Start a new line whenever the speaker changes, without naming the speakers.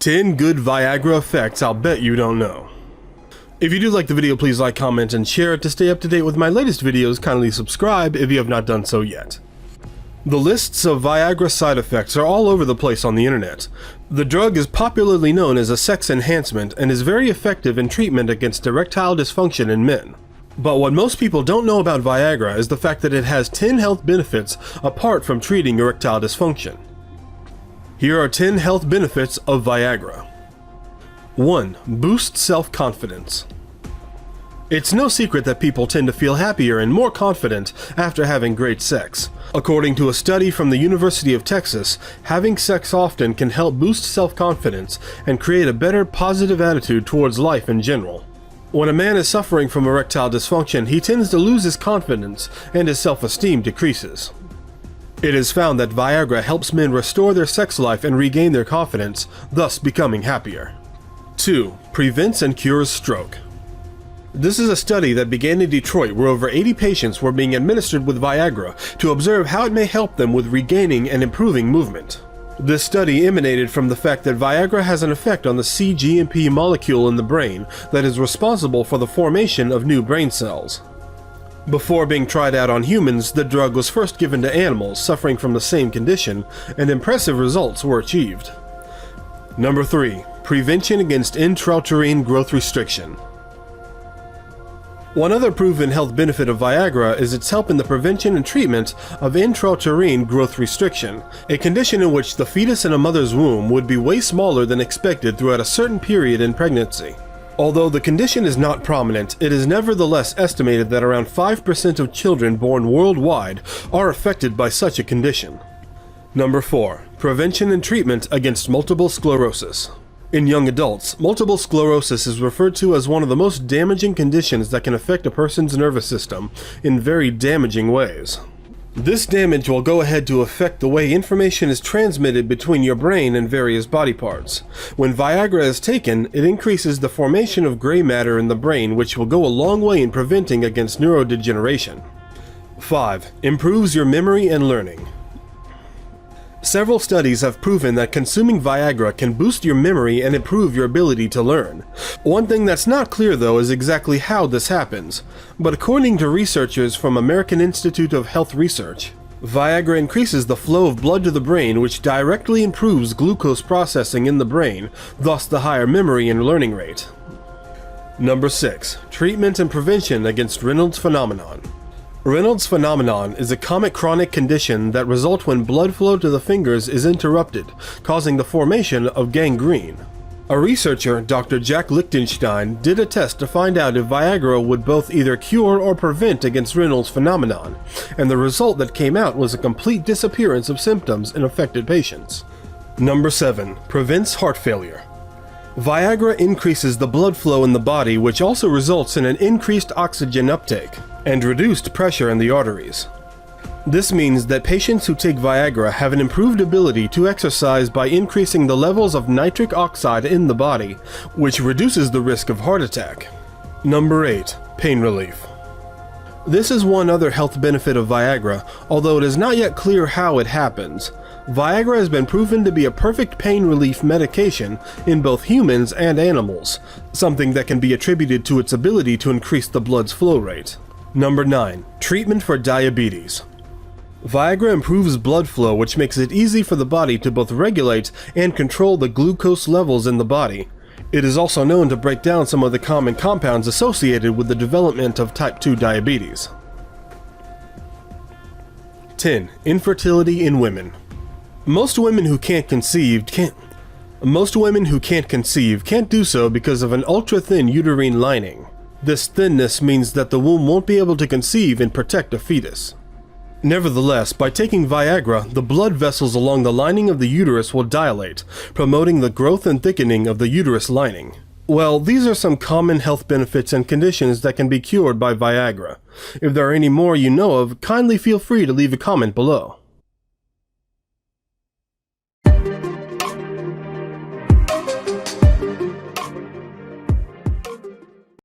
10 good Viagra effects I'll bet you don't know. If you do like the video, please like, comment, and share it. To stay up to date with my latest videos, kindly subscribe if you have not done so yet. The lists of Viagra side effects are all over the place on the internet. The drug is popularly known as a sex enhancement and is very effective in treatment against erectile dysfunction in men. But what most people don't know about Viagra is the fact that it has 10 health benefits apart from treating erectile dysfunction. Here are 10 health benefits of Viagra. 1. Boost self-confidence. It's no secret that people tend to feel happier and more confident after having great sex. According to a study from the University of Texas, having sex often can help boost self-confidence and create a better positive attitude towards life in general. When a man is suffering from erectile dysfunction, he tends to lose his confidence and his self-esteem decreases. It is found that Viagra helps men restore their sex life and regain their confidence, thus becoming happier. 2. Prevents and cures stroke. This is a study that began in Detroit where over 80 patients were being administered with Viagra to observe how it may help them with regaining and improving movement. This study emanated from the fact that Viagra has an effect on the cGMP molecule in the brain that is responsible for the formation of new brain cells. Before being tried out on humans, the drug was first given to animals suffering from the same condition, and impressive results were achieved. Number 3. Prevention against intrauterine growth restriction. One other proven health benefit of Viagra is its help in the prevention and treatment of intrauterine growth restriction, a condition in which the fetus in a mother's womb would be way smaller than expected throughout a certain period in pregnancy. Although the condition is not prominent, it is nevertheless estimated that around 5% of children born worldwide are affected by such a condition. Number 4. Prevention and treatment against multiple sclerosis. In young adults, multiple sclerosis is referred to as one of the most damaging conditions that can affect a person's nervous system in very damaging ways. This damage will go ahead to affect the way information is transmitted between your brain and various body parts. When Viagra is taken, it increases the formation of gray matter in the brain, which will go a long way in preventing against neurodegeneration. 5. Improves your memory and learning. Several studies have proven that consuming Viagra can boost your memory and improve your ability to learn. One thing that's not clear though is exactly how this happens, but according to researchers from American Institute of Health Research, Viagra increases the flow of blood to the brain, which directly improves glucose processing in the brain, thus the higher memory and learning rate. Number 6. Treatment and prevention against Reynolds Phenomenon. Reynolds Phenomenon is a common chronic condition that results when blood flow to the fingers is interrupted, causing the formation of gangrene. A researcher, Dr. Jack Lichtenstein, did a test to find out if Viagra would both either cure or prevent against Reynolds Phenomenon, and the result that came out was a complete disappearance of symptoms in affected patients. Number 7. Prevents heart failure. Viagra increases the blood flow in the body, which also results in an increased oxygen uptake and reduced pressure in the arteries. This means that patients who take Viagra have an improved ability to exercise by increasing the levels of nitric oxide in the body, which reduces the risk of heart attack. Number 8. Pain relief. This is one other health benefit of Viagra, although it is not yet clear how it happens. Viagra has been proven to be a perfect pain relief medication in both humans and animals, something that can be attributed to its ability to increase the blood's flow rate. Number 9. Treatment for diabetes. Viagra improves blood flow, which makes it easy for the body to both regulate and control the glucose levels in the body. It is also known to break down some of the common compounds associated with the development of type 2 diabetes. 10. Infertility in women. Most women who can't conceive can't do so because of an ultra-thin uterine lining. This thinness means that the womb won't be able to conceive and protect a fetus. Nevertheless, by taking Viagra, the blood vessels along the lining of the uterus will dilate, promoting the growth and thickening of the uterus lining. Well, these are some common health benefits and conditions that can be cured by Viagra. If there are any more you know of, kindly feel free to leave a comment below.